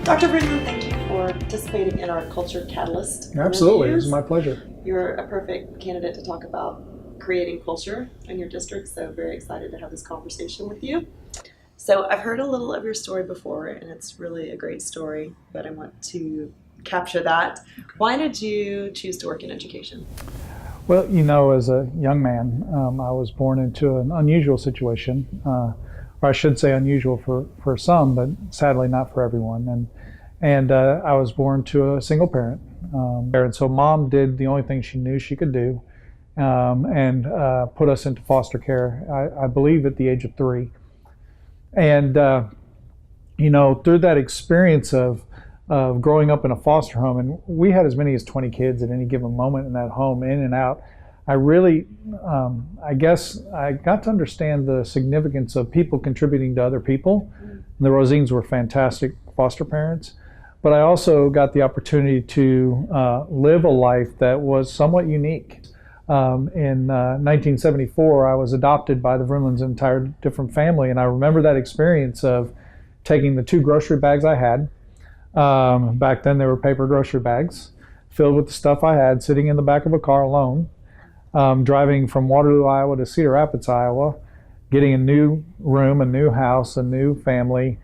Dr. Vroonland, thank you for participating in our Culture Catalyst. Absolutely, it's my pleasure. You're a perfect candidate to talk about creating culture in your district, so very excited to have this conversation with you. So I've heard a little of your story before, and it's really a great story, but I want to capture that. Why did you choose to work in education? Well, you know, as a young man, I was born into an unusual situation, or I should say unusual for some, but sadly not for everyone. And I was born to a single parent. And so mom did the only thing she knew she could do, and put us into foster care, I believe at the age of 3. And, you know, through that experience of growing up in a foster home, and we had as many as 20 kids at any given moment in that home, in and out, I really, I guess I got to understand the significance of people contributing to other people. The Rosines were fantastic foster parents, but I also got the opportunity to live a life that was somewhat unique. In 1974, I was adopted by the Vroonland's entire different family, and I remember that experience of taking the 2 grocery bags I had. Back then they were paper grocery bags, filled with the stuff I had, sitting in the back of a car alone, driving from Waterloo, Iowa to Cedar Rapids, Iowa, getting a new room, a new house, a new family,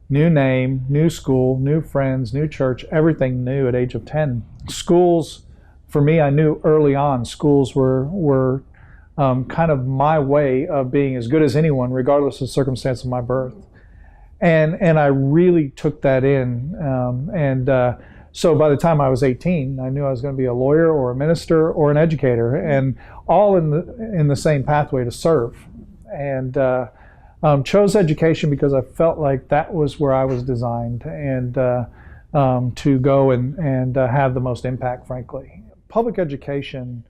new name, new school, new friends, new church, everything new at age of 10. Schools, for me, I knew early on, schools were kind of my way of being as good as anyone, regardless of the circumstance of my birth. And I really took that in. So by the time I was 18, I knew I was going to be a lawyer or a minister or an educator, and all in the same pathway to serve. And chose education because I felt like that was where I was designed, and to go and have the most impact, frankly. Public education,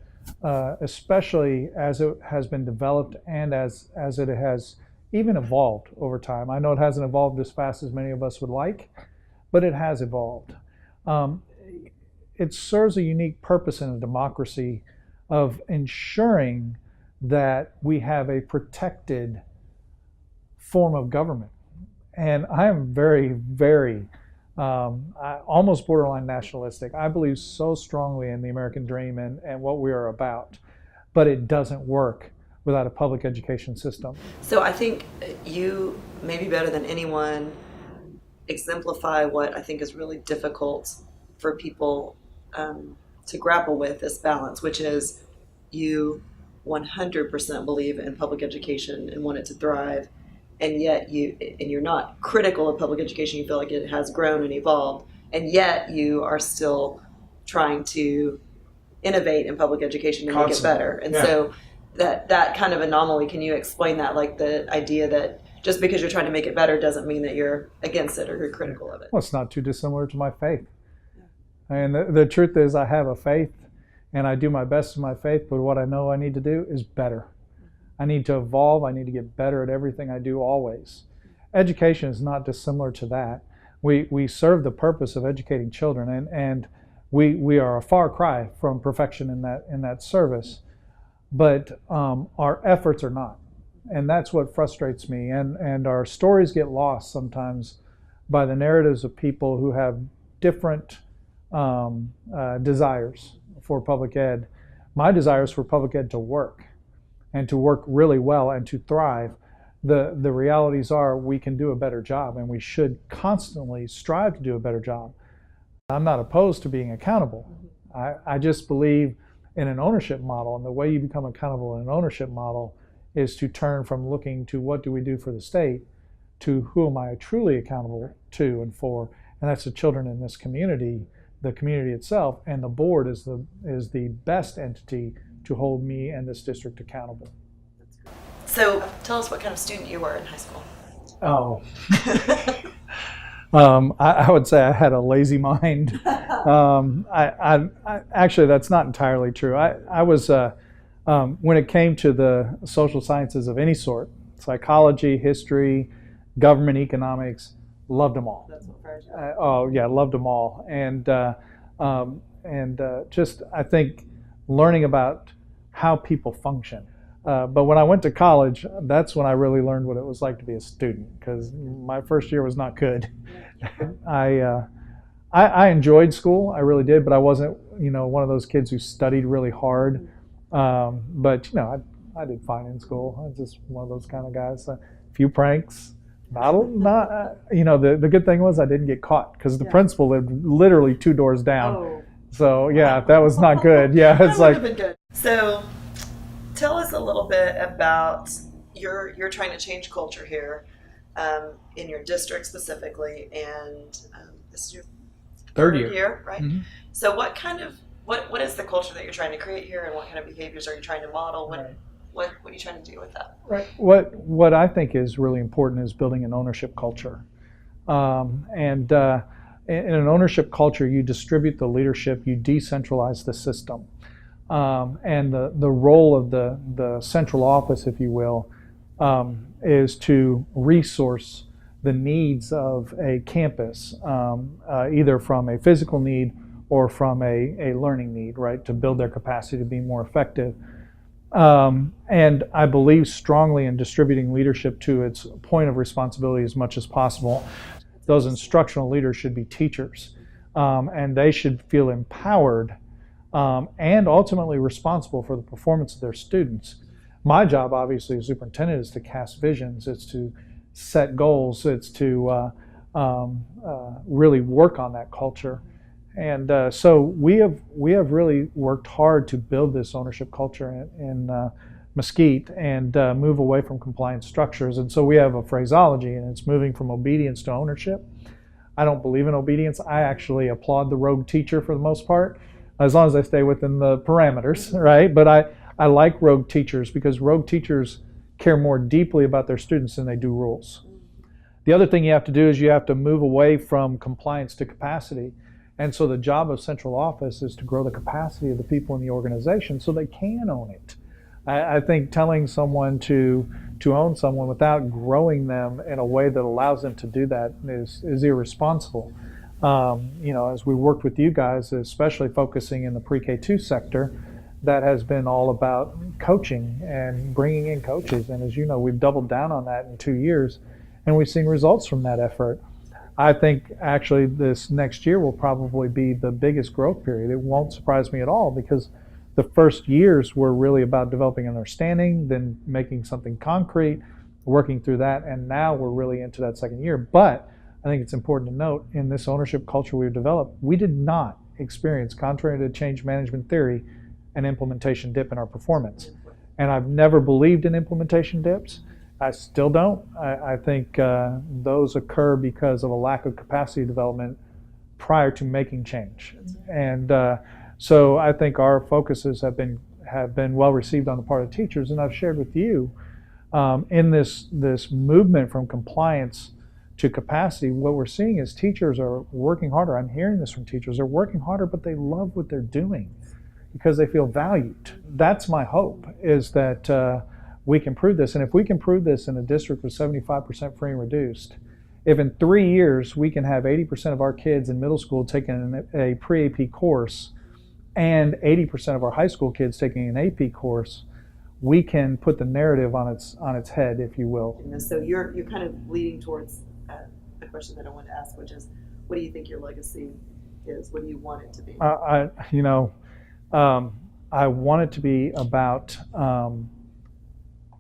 especially as it has been developed and as it has even evolved over time. I know it hasn't evolved as fast as many of us would like, but it has evolved. It serves a unique purpose in a democracy of ensuring that we have a protected form of government. And I am very, very, almost borderline nationalistic. I believe so strongly in the American dream and what we are about, but it doesn't work without a public education system. So I think you, maybe better than anyone, exemplify what I think is really difficult for people to grapple with this balance, which is you 100% believe in public education and want it to thrive, and yet you're not critical of public education. You feel like it has grown and evolved, and yet you are still trying to innovate in public education to make it better. And so that kind of anomaly, can you explain that? Like the idea that just because you're trying to make it better doesn't mean that you're against it or you're critical of it. Well, it's not too dissimilar to my faith. And the truth is, I have a faith and I do my best in my faith, but what I know I need to do is better. I need to evolve. I need to get better at everything I do always. Education is not dissimilar to that. We serve the purpose of educating children, and we are a far cry from perfection in that service, but our efforts are not. And that's what frustrates me. And our stories get lost sometimes by the narratives of people who have different desires for public ed. My desire is for public ed to work, and to work really well and to thrive. The realities are we can do a better job, and we should constantly strive to do a better job. I'm not opposed to being accountable. I just believe in an ownership model, and the way you become accountable in an ownership model is to turn from looking to what do we do for the state to who am I truly accountable to and for, and that's the children in this community, the community itself, and the board is the best entity to hold me and this district accountable. So tell us what kind of student you were in high school. Oh. I would say I had a lazy mind. I actually, that's not entirely true. I was, when it came to the social sciences of any sort, psychology, history, government, economics, loved them all. That's what loved them all. And just, I think, learning about how people function. But when I went to college, that's when I really learned what it was like to be a student, because my first year was not good. I, uh, I enjoyed school, I really did, but I wasn't, one of those kids who studied really hard. But I did fine in school. I was just one of those kind of guys. A few pranks. Not the good thing was I didn't get caught because the principal lived literally 2 doors down. Oh. So yeah, that was not good. Yeah, it's That would like have been good. So tell us a little bit about you're trying to change culture here in your district specifically, and this is your third third year. year, right? Mhm. So what is the culture that you're trying to create here, and what kind of behaviors are you trying to model? Right. What are you trying to do with that? Right. What I think is really important is building an ownership culture. And in an ownership culture, you distribute the leadership, you decentralize the system. And the role of the central office, if you will, is to resource the needs of a campus, either from a physical need or from a learning need, right, to build their capacity to be more effective. And I believe strongly in distributing leadership to its point of responsibility as much as possible. Those instructional leaders should be teachers, and they should feel empowered and ultimately responsible for the performance of their students. My job, obviously, as superintendent, is to cast visions, it's to set goals, it's to really work on that culture. And so we have really worked hard to build this ownership culture in Mesquite and move away from compliance structures. And so we have a phraseology, and it's moving from obedience to ownership. I don't believe in obedience. I actually applaud the rogue teacher for the most part, as long as they stay within the parameters, right? But I like rogue teachers because rogue teachers care more deeply about their students than they do rules. The other thing you have to do is you have to move away from compliance to capacity. And so the job of central office is to grow the capacity of the people in the organization so they can own it. I think telling someone to own someone without growing them in a way that allows them to do that is irresponsible. As we worked with you guys, especially focusing in the pre-K2 sector, that has been all about coaching and bringing in coaches. And as you know, we've doubled down on that in 2 years, and we've seen results from that effort. I think actually this next year will probably be the biggest growth period. It won't surprise me at all because the first years were really about developing understanding, then making something concrete, working through that, and now we're really into that second year. But I think it's important to note in this ownership culture we've developed, we did not experience, contrary to change management theory, an implementation dip in our performance. And I've never believed in implementation dips. I still don't. I think those occur because of a lack of capacity development prior to making change. And so I think our focuses have been well received on the part of teachers. And I've shared with you in this movement from compliance to capacity, what we're seeing is teachers are working harder. I'm hearing this from teachers. They're working harder, but they love what they're doing because they feel valued. That's my hope, is that we can prove this. And if we can prove this in a district with 75% free and reduced, if in 3 years we can have 80% of our kids in middle school taking a pre-AP course and 80% of our high school kids taking an AP course, we can put the narrative on its head, if you will. And so you're kind of leading towards a question that I wanted to ask, which is, what do you think your legacy is? What do you want it to be? I want it to be about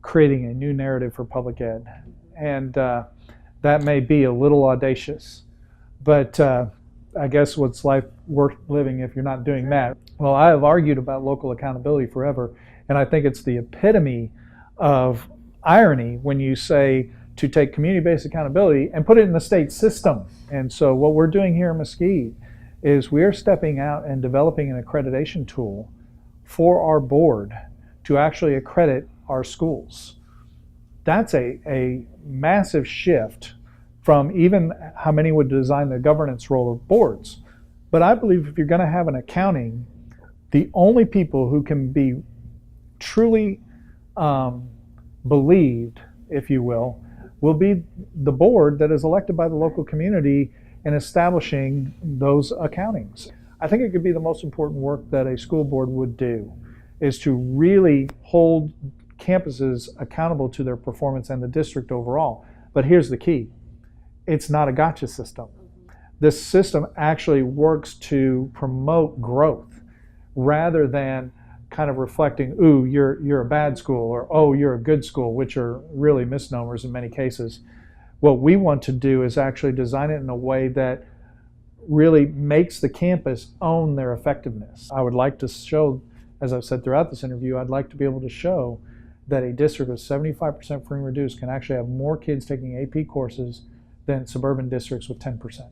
creating a new narrative for public ed. And that may be a little audacious, but I guess what's life worth living if you're not doing that? Well, I have argued about local accountability forever, and I think it's the epitome of irony when you say to take community-based accountability and put it in the state system. And so what we're doing here in Mesquite is we're stepping out and developing an accreditation tool for our board to actually accredit our schools. That's a massive shift from even how many would design the governance role of boards. But I believe if you're going to have an accounting, the only people who can be truly believed, if you will be the board that is elected by the local community in establishing those accountings. I think it could be the most important work that a school board would do, is to really hold campuses accountable to their performance and the district overall. But here's the key. It's not a gotcha system. This system actually works to promote growth rather than kind of reflecting, ooh, you're a bad school, or oh, you're a good school, which are really misnomers in many cases. What we want to do is actually design it in a way that really makes the campus own their effectiveness. I would like to show, as I've said throughout this interview, I'd like to be able to show that a district with 75% free and reduced can actually have more kids taking AP courses than suburban districts with 10%.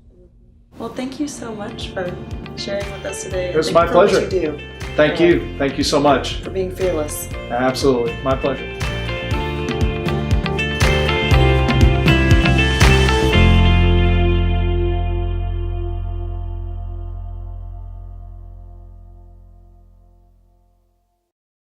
Well, thank you so much for sharing with us today. It was my pleasure. What you do. Thank you. Thank you so much. For being fearless. Absolutely. My pleasure.